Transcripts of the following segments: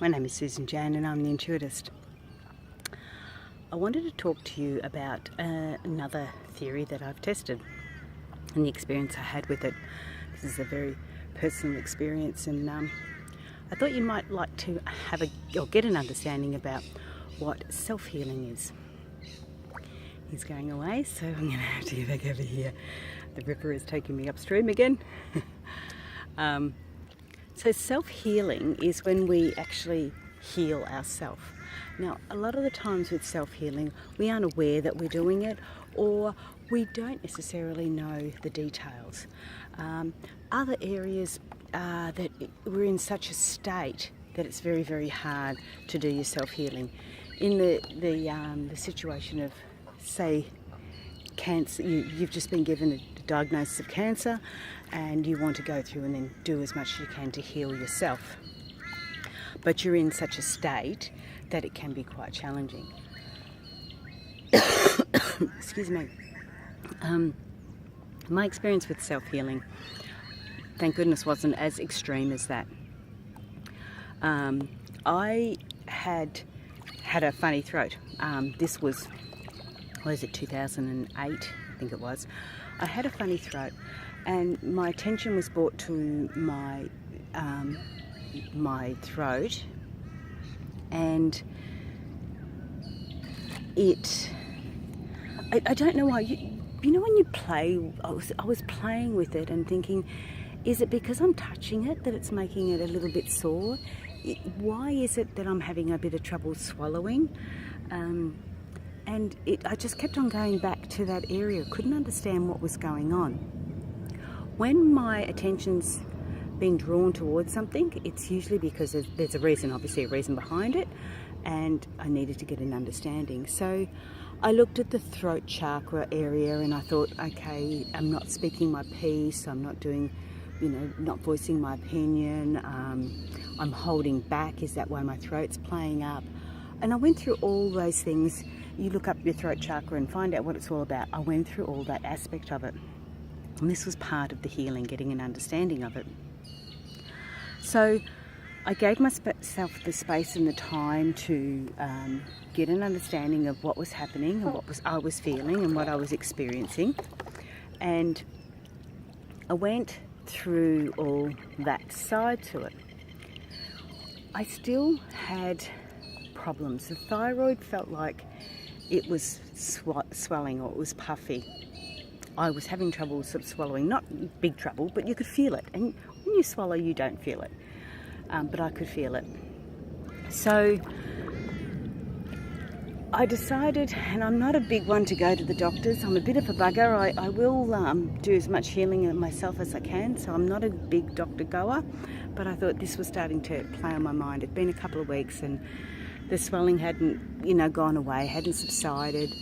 My name is Susan Jane and I'm the Intuitist. I wanted to talk to you about another theory that I've tested and the experience I had with it. This is a very personal experience, and I thought you might like to get an understanding about what self-healing is. He's going away, so I'm going to have to get back over here. The river is taking me upstream again. So self-healing is when we actually heal ourselves. Now, a lot of the times with self-healing, we aren't aware that we're doing it, or we don't necessarily know the details. Other areas that we're in such a state that it's very, very hard to do your self-healing. In the situation of, say, cancer, you've just been given a diagnosis of cancer and you want to go through and then do as much as you can to heal yourself. But you're in such a state that it can be quite challenging. Excuse me. My experience with self-healing, thank goodness, wasn't as extreme as that. I had a funny throat. This was 2008? I think it was. I had a funny throat, and my attention was brought to my throat, and I don't know why. You know when you play, I was playing with it and thinking, is it because I'm touching it that it's making it a little bit sore? Why is it that I'm having a bit of trouble swallowing? And I just kept on going back to that area. Couldn't understand what was going on. When my attention's being drawn towards something, it's usually because there's a reason, obviously a reason behind it, and I needed to get an understanding. So I looked at the throat chakra area and I thought, okay, I'm not speaking my piece, I'm not doing, not voicing my opinion, I'm holding back. Is that why my throat's playing up? And I went through all those things. You look up your throat chakra and find out what it's all about. I went through all that aspect of it. And this was part of the healing, getting an understanding of it. So I gave myself the space and the time to get an understanding of what was happening and what I was feeling and what I was experiencing. And I went through all that side to it. I still had problems. The thyroid felt like it was swelling, or it was puffy. I was having trouble swallowing, not big trouble, but you could feel it. And when you swallow, you don't feel it. But I could feel it. So I decided, and I'm not a big one to go to the doctors. I'm a bit of a bugger. I will do as much healing myself as I can, so I'm not a big doctor goer. But I thought this was starting to play on my mind. It'd been a couple of weeks and the swelling hadn't, gone away, hadn't subsided.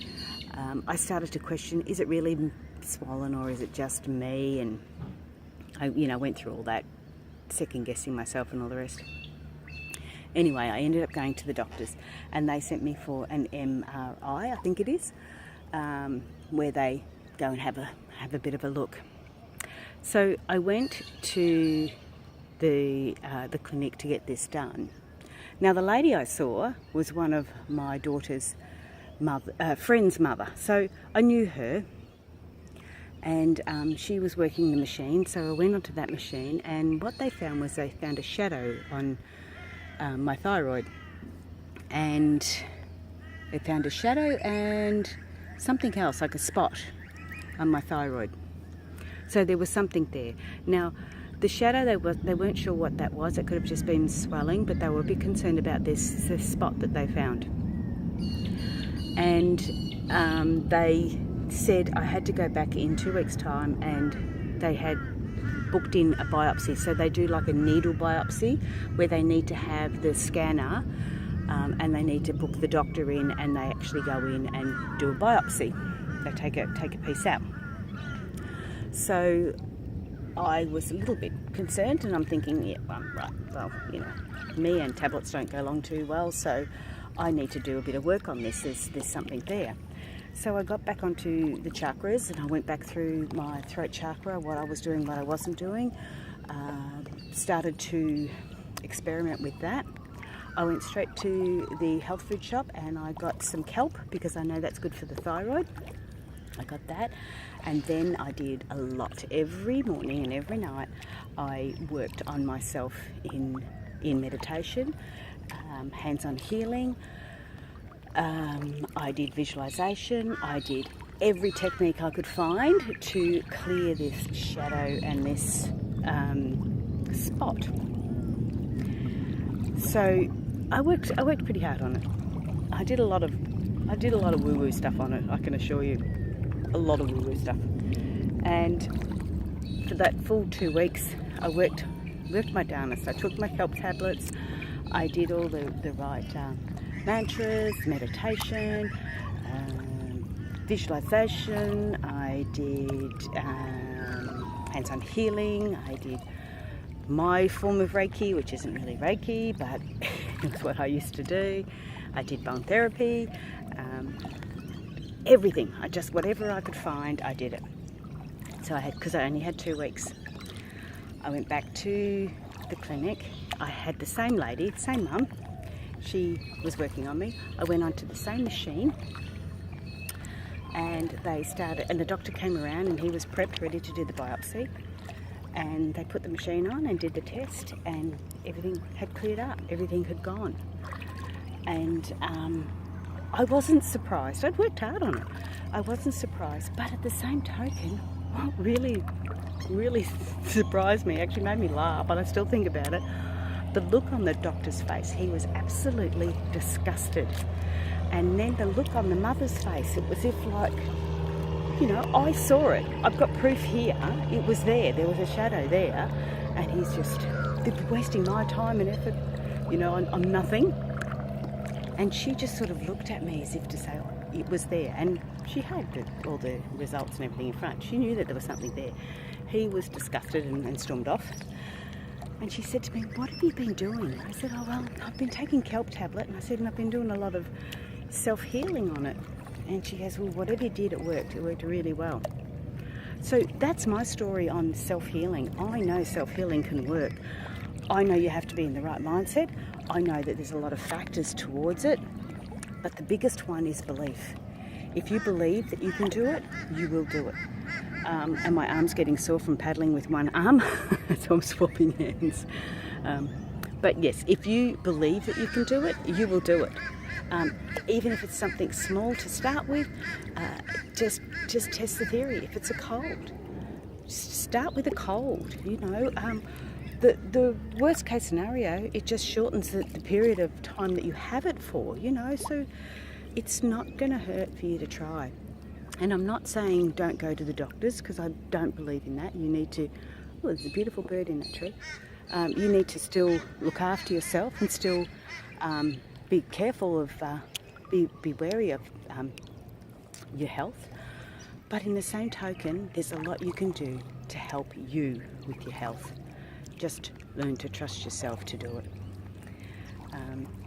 I started to question, is it really swollen or is it just me? And I, went through all that, second guessing myself and all the rest. Anyway, I ended up going to the doctors and they sent me for an MRI, I think it is, where they go and have a bit of a look. So I went to the clinic to get this done. Now, the lady I saw was one of my daughter's friend's mother, so I knew her, and she was working the machine, so I went onto that machine, and what they found was they found a shadow on my thyroid, and they found a shadow and something else, like a spot on my thyroid. So there was something there. Now, the shadow, they weren't sure what that was. It could have just been swelling, but they were a bit concerned about this spot that they found. And they said I had to go back in 2 weeks' time, and they had booked in a biopsy. So they do like a needle biopsy where they need to have the scanner and they need to book the doctor in, and they actually go in and do a biopsy. They take a piece out. So I was a little bit concerned, and I'm thinking, yeah, right, well, me and tablets don't go along too well, so I need to do a bit of work on this. There's something there. So I got back onto the chakras, and I went back through my throat chakra, what I was doing, what I wasn't doing, started to experiment with that. I went straight to the health food shop and I got some kelp because I know that's good for the thyroid. I got that, and then I did a lot. Every morning and every night I worked on myself in meditation, hands-on healing. I did visualization. I did every technique I could find to clear this shadow and this spot. So I worked pretty hard on it. I did a lot of woo-woo stuff on it, I can assure you. A lot of woo-woo stuff. And for that full 2 weeks, I worked my darnest. I took my kelp tablets. I did all the right mantras, meditation, visualization. I did hands-on healing. I did my form of Reiki, which isn't really Reiki, but it's what I used to do. I did bone therapy. Everything. Whatever I could find, I did it. So because I only had 2 weeks. I went back to the clinic. I had the same lady, same mum. She was working on me. I went onto the same machine and the doctor came around and he was prepped, ready to do the biopsy. And they put the machine on and did the test and everything had cleared up. Everything had gone. And I wasn't surprised. I'd worked hard on it. I wasn't surprised, but at the same token, what really surprised me, actually made me laugh, but I still think about it, the look on the doctor's face. He was absolutely disgusted. And then the look on the mother's face, it was if like, I saw it. I've got proof here. It was there. There was a shadow there. And he's just wasting my time and effort, on nothing. And she just sort of looked at me as if to say, oh, it was there. And she had all the results and everything in front. She knew that there was something there. He was disgusted and stormed off. And she said to me, what have you been doing? I said, oh, well, I've been taking kelp tablet. And I said, and I've been doing a lot of self-healing on it. And she goes, well, whatever you did, it worked. It worked really well. So that's my story on self-healing. I know self-healing can work. I know you have to be in the right mindset. I know that there's a lot of factors towards it, but the biggest one is belief. If you believe that you can do it, you will do it. And my arm's getting sore from paddling with one arm, so I'm swapping hands. But yes, if you believe that you can do it, you will do it. Even if it's something small to start with, just test the theory. If it's a cold, start with a cold, The worst case scenario, it just shortens the period of time that you have it for, so it's not going to hurt for you to try. And I'm not saying don't go to the doctors, because I don't believe in that. You need to, there's a beautiful bird in that tree. You need to still look after yourself and still be careful of, be wary of your health. But in the same token, there's a lot you can do to help you with your health. Just learn to trust yourself to do it.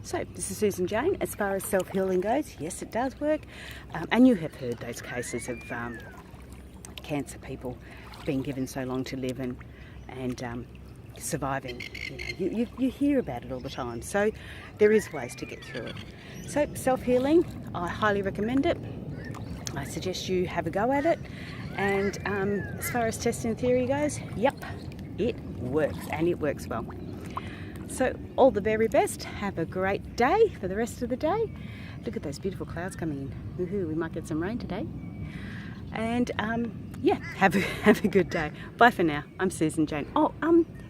So this is Susan Jane. As far as self-healing goes, yes, it does work. And you have heard those cases of cancer people being given so long to live and surviving. You hear about it all the time. So there is ways to get through it. So self-healing, I highly recommend it. I suggest you have a go at it. And as far as testing theory goes, yep, it works, and it works well. So all the very best. Have a great day for the rest of the day. Look at those beautiful clouds coming in. Woohoo, we might get some rain today. And have a good day. Bye for now. I'm Susan Jane.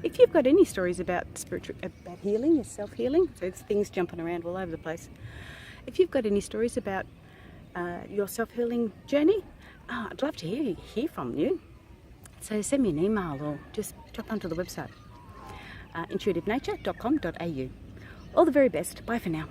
If you've got any stories about about healing, self-healing, so it's things jumping around all over the place. If you've got any stories about your self-healing journey, I'd love to hear from you. So send me an email or just drop onto the website, intuitivenature.com.au. All the very best. Bye for now.